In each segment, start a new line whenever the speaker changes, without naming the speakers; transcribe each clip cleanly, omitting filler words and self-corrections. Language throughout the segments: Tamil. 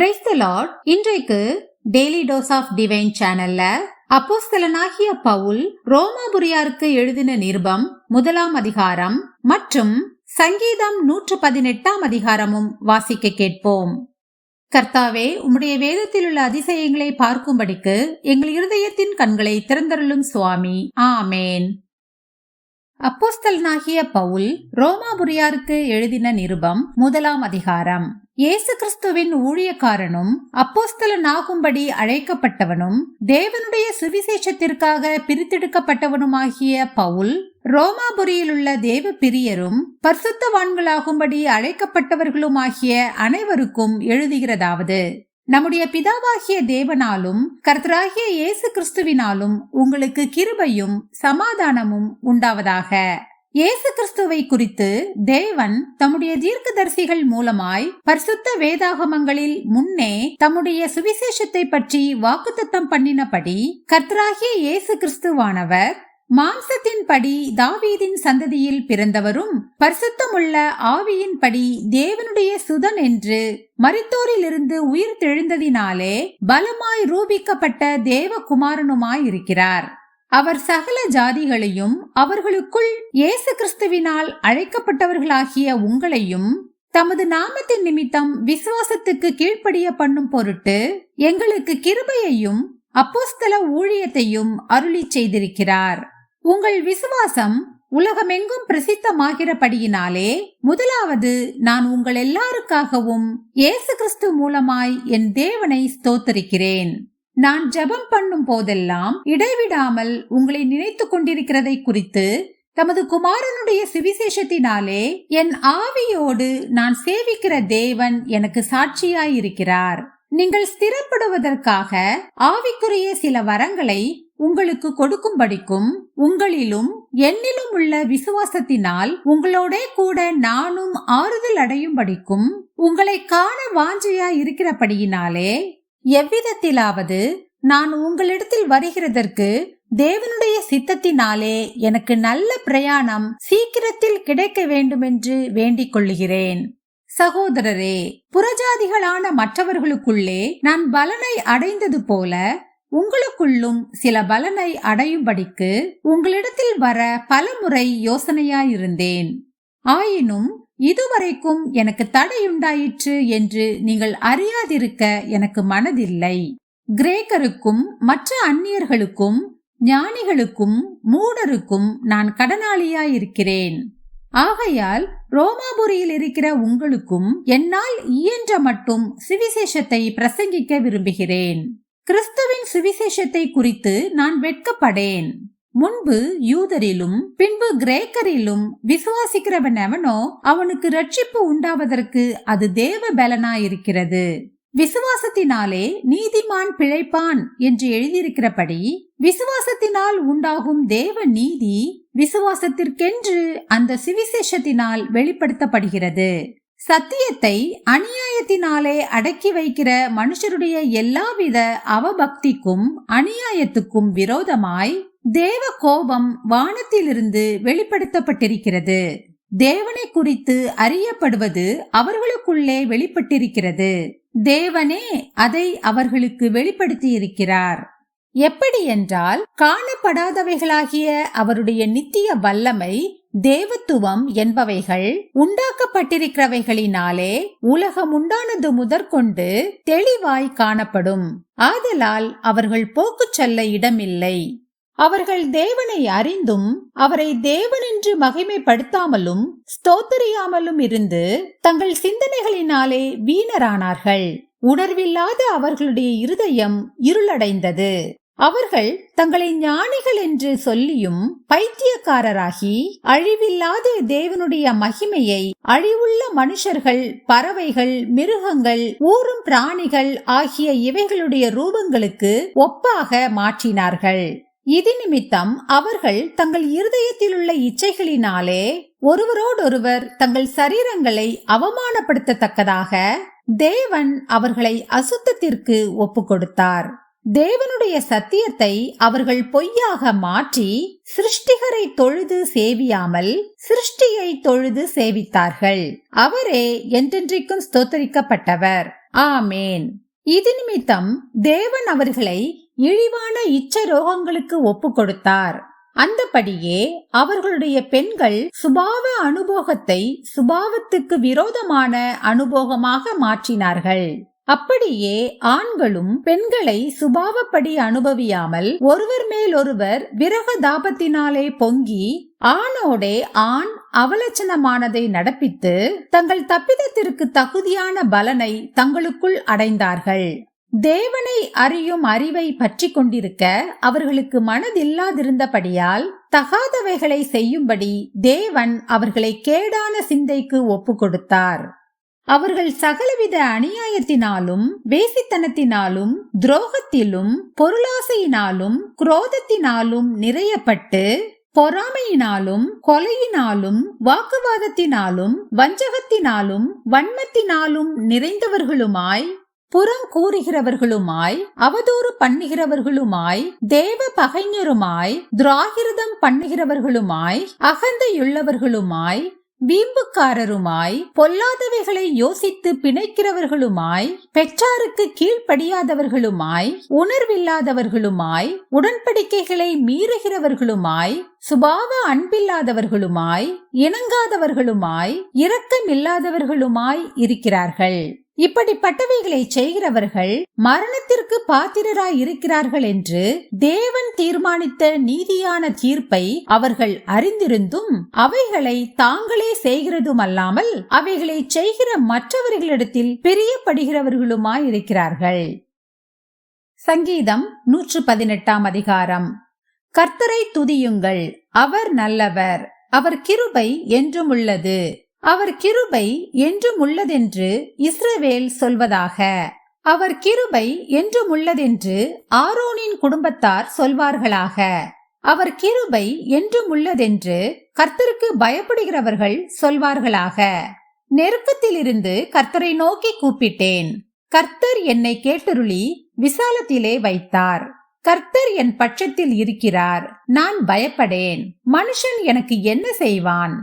Praise the Lord. இன்றைக்கு டெய்லி டோஸ் ஆஃப் டிவைன் சேனல்ல அப்போஸ்தலனாகிய பவுல் ரோமாபுரியாருக்கு எழுதின நிருபம் 1ஆம் அதிகாரம் மற்றும் சங்கீதம் 118ஆம் அதிகாரமும் வாசிக்க கேட்போம். கர்த்தாவே, உம்முடைய வேதத்தில் உள்ள அதிசயங்களை பார்க்கும்படிக்கு எங்கள் இருதயத்தின் கண்களை திறந்தருளும் சுவாமி. ஆமேன். அப்போஸ்தலனாகிய பவுல் ரோமாபுரியாருக்கு எழுதின நிருபம் 1ஆம் அதிகாரம். இயேசு கிறிஸ்துவின் ஊழியக்காரனும் அப்போஸ்தலனாகும்படி அழைக்கப்பட்டவனும் தேவனுடைய சுவிசேஷத்திற்காக பிரித்தெடுக்கப்பட்டவனுமாகிய பவுல், ரோமாபுரியிலுள்ள தேவ பிரியரும் பரிசுத்தவான்களாகும்படி அழைக்கப்பட்டவர்களுமாகிய அனைவருக்கும் எழுதுகிறதாவது: நம்முடைய பிதாவாகிய தேவனாலும் கர்த்தராகிய இயேசு கிறிஸ்துவினாலும் உங்களுக்கு கிருபையும் சமாதானமும் உண்டாவதாக. இயேசு கிறிஸ்துவை குறித்து தேவன் தம்முடைய தீர்க்கதரிசிகள் மூலமாய் பரிசுத்த வேதாகமங்களில் முன்னே தம்முடைய சுவிசேஷத்தை பற்றி வாக்குத்தத்தம் பண்ணினபடி, கர்த்தராகிய இயேசு கிறிஸ்துவானவர் மாம்சத்தின்படி தாவீதின் சந்ததியில் பிறந்தவரும் பரிசுத்தமுள்ள ஆவியின்படி தேவனுடைய சுதன் என்று மரித்தோரிலிருந்து உயிர் தெழுந்ததினாலே பலமாய் ரூபிக்கப்பட்ட தேவகுமாரனுமாயிருக்கிறார். அவர் சகல ஜாதிகளையும் அவர்களுக்குள் இயேசு கிறிஸ்துவினால் அழைக்கப்பட்டவர்களாகிய உங்களையும் தமது நாமத்தின் நிமித்தம் விசுவாசத்துக்கு கீழ்ப்படிய பண்ணும் பொருட்டு எங்களுக்கு கிருபையையும் அப்போஸ்தல ஊழியத்தையும் அருளி செய்திருக்கிறார். உங்கள் விசுவாசம் உலகமெங்கும் பிரசித்தமாகிறபடியினாலே முதலாவது நான் உங்கள் எல்லாருக்காகவும் இயேசு கிறிஸ்து மூலமாய் என் தேவனை ஸ்தோத்தரிக்கிறேன். நான் ஜெபம் பண்ணும் போதெல்லாம் இடைவிடாமல் உங்களை நினைத்து கொண்டிருக்கிறதை குறித்து தமது குமாரனுடைய சுவிசேஷத்தினாலே என் ஆவியோடு நான் சேவிக்கிற தேவன் எனக்கு சாட்சியாயிருக்கிறார். நீங்கள் ஸ்திரப்படுவதற்காக ஆவிக்குரிய சில வரங்களை உங்களுக்கு கொடுக்கும்படிக்கும் உங்களிலும் என்னிலும் உள்ள விசுவாசத்தினால் உங்களோட கூட நானும் ஆறுதல் அடையும்படிக்கும் உங்களை காண வாஞ்சையா இருக்கிறபடியினாலே எவ்விதத்திலாவது நான் உங்களிடத்தில் வருகிறதற்கு தேவனுடைய சித்தத்தினாலே எனக்கு நல்ல பிரயாணம் சீக்கிரத்தில் கிடைக்க வேண்டுமென்று வேண்டிக் கொள்ளுகிறேன். சகோதரரே, புறஜாதிகளான மற்றவர்களுக்குள்ளே நான் பலனை அடைந்தது போல உங்களுக்குள்ளும் சில பலனை அடையும்படிக்கு உங்களிடத்தில் வர பலமுறை யோசனையாயிருந்தேன். ஆயினும் இதுவரைக்கும் எனக்கு தடையுண்டாயிற்று என்று நீங்கள் அறியாதிருக்க எனக்கு மனதில்லை. கிரேக்கருக்கும் மற்ற அந்நியர்களுக்கும் ஞானிகளுக்கும் மூடருக்கும் நான் கடனாளியாயிருக்கிறேன். ஆகையால் ரோமாபுரியில் இருக்கிற உங்களுக்கும் என்னால் இயன்ற மட்டும் சுவிசேஷத்தை பிரசங்கிக்க விரும்புகிறேன். கிறிஸ்துவின் சுவிசேஷத்தை குறித்து நான் வெட்கப்படேன். முன்பு யூதரிலும் பின்பு கிரேக்கரிலும் விசுவாசிக்கிறவன் எவனோ அவனுக்கு ரட்சிப்பு உண்டாவதற்கு அது தேவ பலனாயிருக்கிறது. விசுவாசத்தினாலே நீதிமான் பிழைப்பான் என்று எழுதியிருக்கிறபடி விசுவாசத்தினால் உண்டாகும் தேவ நீதி விசுவாசத்திற்கென்று அந்த சுவிசேஷத்தினால் வெளிப்படுத்தப்படுகிறது. சத்தியத்தை அநியாயத்தினாலே அடக்கி வைக்கிற மனுஷருடைய எல்லாவித அவபக்திக்கும் அநியாயத்துக்கும் விரோதமாய் தேவ கோபம் வானத்திலிருந்து வெளிப்படுத்தப்பட்டிருக்கிறது. தேவனை குறித்து அறியப்படுவது அவர்களுக்குள்ளே வெளிப்பட்டிருக்கிறது. தேவனே அதை அவர்களுக்கு வெளிப்படுத்தியிருக்கிறார். எப்படி என்றால், காணப்படாதவைகளாகிய அவருடைய நித்திய வல்லமை, தேவத்துவம் என்பவைகள் உண்டாக்கப்பட்டிருக்கிறவைகளினாலே உலகம் உண்டானது முதற்கொண்டு தெளிவாய் காணப்படும். ஆதலால் அவர்கள் போக்கு சொல்ல இடமில்லை. அவர்கள் தேவனை அறிந்தும் அவரை தேவனென்று மகிமைப்படுத்தாமலும் ஸ்தோத்திரியாமலும் இருந்து தங்கள் சிந்தனைகளினாலே வீணரானார்கள். உணர்வில்லாத அவர்களுடைய இருதயம் இருளடைந்தது. அவர்கள் தங்களை ஞானிகள் என்று சொல்லியும் பைத்தியக்காரராகி அழிவில்லாத தேவனுடைய மகிமையை அழிவுள்ள மனுஷர்கள், பறவைகள், மிருகங்கள், ஊரும் பிராணிகள் ஆகிய இவைகளுடைய ரூபங்களுக்கு ஒப்பாக மாற்றினார்கள். இது நிமித்தம் அவர்கள் தங்கள் இருதயத்தில் உள்ள இச்சைகளினாலே ஒருவரோடொருவர் தங்கள் சரீரங்களை அவமானப்படுத்தத்தக்கதாக தேவன் அவர்களை அசுத்தத்திற்கு ஒப்பு கொடுத்தார். தேவனுடைய சத்தியத்தை அவர்கள் பொய்யாக மாற்றி சிருஷ்டிகரை தொழுது சேவியாமல் சிருஷ்டியை தொழுது சேவித்தார்கள். அவரே என்றென்றைக்கும் ஸ்தோத்தரிக்கப்பட்டவர். ஆமேன். இது நிமித்தம் தேவன் அவர்களை இழிவான இச்ச ரோகங்களுக்கு ஒப்பு கொடுத்தார். அந்தபடியே அவர்களுடைய பெண்கள் சுபாவ அனுபோகத்தை சுபாவத்துக்கு விரோதமான அனுபோகமாக மாற்றினார்கள். அப்படியே ஆண்களும் பெண்களை சுபாவப்படி அனுபவியாமல் ஒருவர் மேல் ஒருவர் விரக தாபத்தினாலே பொங்கி ஆணோடே ஆண் அவலட்சணமானதை நடப்பித்து தங்கள் தப்பிதத்திற்கு தகுதியான பலனை தங்களுக்குள் அடைந்தார்கள். தேவனை அறியும் அறிவை பற்றி கொண்டிருக்க அவர்களுக்கு மனதில்லாதிருந்தபடியால் தகாதவைகளை செய்யும்படி தேவன் அவர்களை கேடான சிந்தைக்கு ஒப்பு கொடுத்தார். அவர்கள் சகலவித அநியாயத்தினாலும் வேசித்தனத்தினாலும் துரோகத்திலும் பொருளாசையினாலும் குரோதத்தினாலும் நிறையப்பட்டு பொறாமையினாலும் கொலையினாலும் வாக்குவாதத்தினாலும் வஞ்சகத்தினாலும் வன்மத்தினாலும் நிறைந்தவர்களுமாய் புறம் கூறுகிறவர்களுமாய் அவதூறு பண்ணுகிறவர்களுமாய் தேவ பகைஞருமாய் துராகிருதம் பண்ணுகிறவர்களுமாய் அகந்தையுள்ளவர்களுமாய் வீம்புக்காரருமாய் பொல்லாதவைகளை யோசித்து பிணைக்கிறவர்களுமாய் பெற்றாருக்கு கீழ்ப்படியாதவர்களுமாய் உணர்வில்லாதவர்களுமாய் உடன்படிக்கைகளை மீறுகிறவர்களுமாய் சுபாவ அன்பில்லாதவர்களுமாய் இணங்காதவர்களுமாய் இரக்கமில்லாதவர்களுமாய் இருக்கிறார்கள். இப்படிப்பட்டவைகளை செய்கிறவர்கள் மரணத்திற்கு பாத்திரராய் இருக்கிறார்கள் என்று தேவன் தீர்மானித்த நீதியான தீர்ப்பை அவர்கள் அறிந்திருந்தும் அவைகளை தாங்களே செய்கிறதுமல்லாமல் அவைகளை செய்கிற மற்றவர்களிடத்தில் பிரியப்படுகிறவர்களுமாய் இருக்கிறார்கள். சங்கீதம் 118 அதிகாரம். கர்த்தரை துதியுங்கள், அவர் நல்லவர், அவர் கிருபை என்றும் உள்ளது, அவர் கிருபை என்றும் உள்ளதென்று இஸ்ரவேல் சொல்வதாக. அவர் கிருபை என்றும் உள்ளதென்று ஆரோனின் குடும்பத்தார் சொல்வார்களாக. அவர் கிருபை என்றும் உள்ளதென்று கர்த்தருக்கு பயப்படுகிறவர்கள் சொல்வார்களாக. நெருக்கத்திலிருந்து கர்த்தரை நோக்கி கூப்பிட்டேன். கர்த்தர் என்னை கேட்டருளி விசாலத்திலே வைத்தார். கர்த்தர் என் பட்சத்தில் இருக்கிறார், நான் பயப்படேன். மனுஷன் எனக்கு என்ன செய்வான்?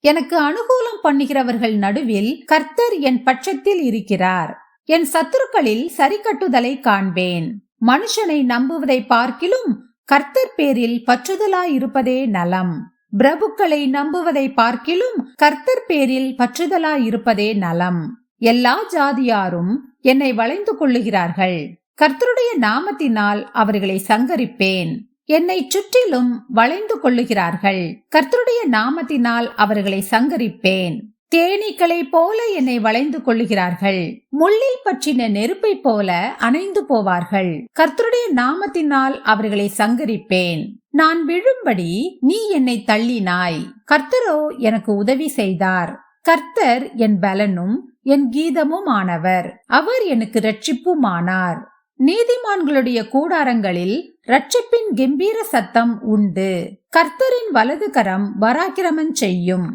எனக்கு அனுகூலம் பண்ணுகிறவர்கள் நடுவில் கர்த்தர் என் பட்சத்தில் இருக்கிறார். என் சத்துருக்களில் சரிக்கட்டுதலை காண்பேன். மனுஷனை நம்புவதை பார்க்கிலும் கர்த்தர் பேரில் பற்றுதலாயிருப்பதே நலம். பிரபுக்களை நம்புவதை பார்க்கிலும் கர்த்தர் பேரில் பற்றுதலாயிருப்பதே நலம். எல்லா ஜாதியாரும் என்னை வளைந்து கொள்ளுகிறார்கள். கர்த்தருடைய நாமத்தினால் அவர்களை சங்கரிப்பேன். என்னை சுற்றிலும் வளைந்து கொள்ளுகிறார்கள். கர்த்தருடைய நாமத்தினால் அவர்களை சங்கரிப்பேன். தேனீக்களை போல என்னை வளைந்து கொள்ளுகிறார்கள். முள்ளில் பற்றின நெருப்பை போல அணைந்து போவார்கள். கர்த்தருடைய நாமத்தினால் அவர்களை சங்கரிப்பேன். நான் விழும்படி நீ என்னை தள்ளினாய். கர்த்தரோ எனக்கு உதவி செய்தார். கர்த்தர் என் பலனும் என் கீதமும் ஆனவர். அவர் எனக்கு இரட்சிப்புமானார். நீதிமான்களுடைய கூடாரங்களில் இரட்சிப்பின் கெம்பீர சத்தம் உண்டு. கர்த்தரின் வலது கரம் பராக்கிரமம் செய்யும்.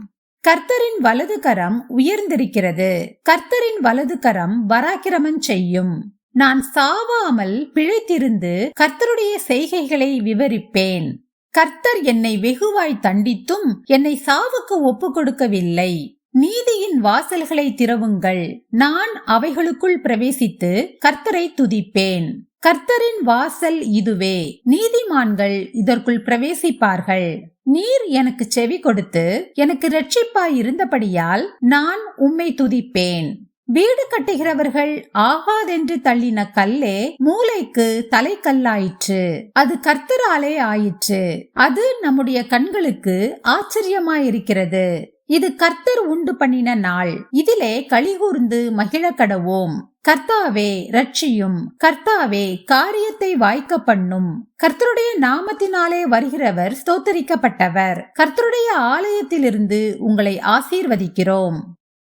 கர்த்தரின் வலது கரம் உயர்ந்திருக்கிறது. கர்த்தரின் வலது கரம் பராக்கிரமம் செய்யும். நான் சாவாமல் பிழைத்திருந்து கர்த்தருடைய செய்கைகளை விவரிப்பேன். கர்த்தர் என்னை வெகுவாய் தண்டித்தும் என்னை சாவுக்கு ஒப்பு கொடுக்கவில்லை. நீதியின் வாசல்களை திறவுங்கள், நான் அவைகளுக்குள் பிரவேசித்து கர்த்தரை துதிப்பேன். கர்த்தரின் வாசல் இதுவே, நீதிமான்கள் இதற்குள் பிரவேசிப்பார்கள். நீர் எனக்கு செவி கொடுத்து எனக்கு இரட்சிப்பாய் இருந்தபடியால் நான் உம்மை துதிப்பேன். வீடு கட்டுகிறவர்கள் ஆகாதென்று தள்ளின கல்லே மூலைக்கு தலைக்கல்லாயிற்று. அது கர்த்தராலே ஆயிற்று. அது நம்முடைய கண்களுக்கு ஆச்சரியமாயிருக்கிறது. இது கர்த்தர் உண்டு பண்ணின நாள், இதிலே களிகூர்ந்து மகிழ கடவோம். கர்த்தாவே ரட்சியும், கர்த்தாவே காரியத்தை வாய்க்க பண்ணும். கர்த்தருடைய நாமத்தினாலே வருகிறவர் ஸ்தோத்தரிக்கப்பட்டவர். கர்த்தருடைய ஆலயத்திலிருந்து உங்களை ஆசீர்வதிக்கிறோம்.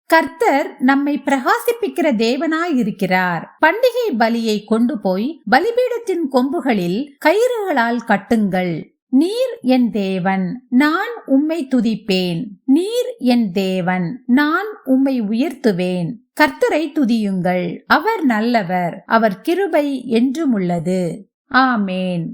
கர்த்தர் நம்மை பிரகாசிப்பிக்கிற தேவனாய் இருக்கிறார். பண்டிகை பலியை கொண்டு போய் பலிபீடத்தின் கொம்புகளில் கயிறுகளால் கட்டுங்கள். நீர் என் தேவன், நான் உம்மை துதிப்பேன். நீர் என் தேவன், நான் உம்மை உயர்த்துவேன். கர்த்தரை துதியுங்கள், அவர் நல்லவர், அவர் கிருபை என்றும் உள்ளது. ஆமேன்.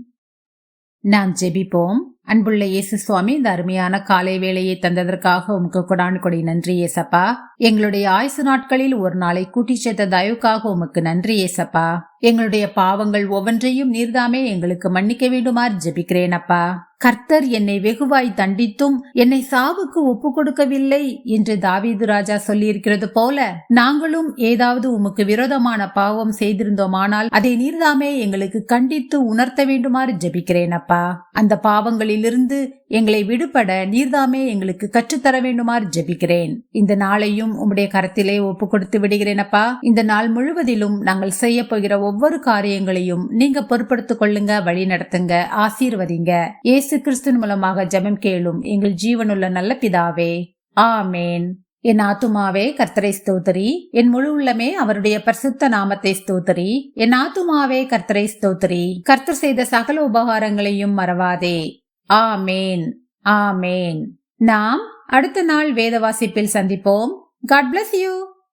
நாம் ஜெபிப்போம். அன்புள்ள இயேசு சுவாமி, இந்த அருமையான காலை வேளையை தந்ததற்காக உமக்கு கொடான் கொடி நன்றி ஏசப்பா. எங்களுடைய ஆயுசு நாட்களில் ஒரு நாளை கூட்டி சேர்த்த தயவுக்காக உமக்கு நன்றி ஏசப்பா. எங்களுடைய பாவங்கள் ஒவ்வொன்றையும் நீர்தாமே எங்களுக்கு மன்னிக்க வேண்டுமாறு ஜெபிக்கிறேன் அப்பா. கர்த்தர் என்னை வெகுவாய் தண்டித்தும் என்னை சாவுக்கு ஒப்பு கொடுக்கவில்லை என்று தாவீது ராஜா சொல்லியிருக்கிறது போல, நாங்களும் ஏதாவது உமக்கு விரோதமான பாவம் செய்திருந்தோமானால் அதை நீர்தாமே எங்களுக்கு கண்டித்து உணர்த்த வேண்டுமாறு ஜெபிக்கிறேன் அப்பா. அந்த பாவங்களிலிருந்து எங்களை விடுபட நீர்தாமே எங்களுக்கு கற்றுத்தர வேண்டுமாறு ஜெபிக்கிறேன். இந்த நாளையும் உம்முடைய கரத்திலே ஒப்பு கொடுத்து விடுகிறேன் அப்பா. இந்த நாள் முழுவதிலும் நாங்கள் செய்ய போகிற ஒவ்வொரு காரியங்களையும் நீங்க பொறுப்படுத்திக் கொள்ளுங்க, வழி நடத்துங்க, ஆசீர்வதிங்க. இயேசு கிறிஸ்துவின் மூலமாக ஜெபம் கேளும் எங்கள் ஜீவனுள்ள நல்ல பிதாவே, ஆமேன். என் ஆத்துமாவே கர்த்தரை ஸ்தோத்திரி, என் முழு உள்ளமே அவருடைய பரிசுத்த நாமத்தை ஸ்தோத்திரி. என் ஆத்துமாவே கர்த்தரை ஸ்தோத்திரி, கர்த்தர் செய்த சகல உபகாரங்களையும் மறவாதே. ஆமேன், ஆமேன். நாம் அடுத்த நாள் வேத வாசிப்பில் சந்திப்போம். God bless you.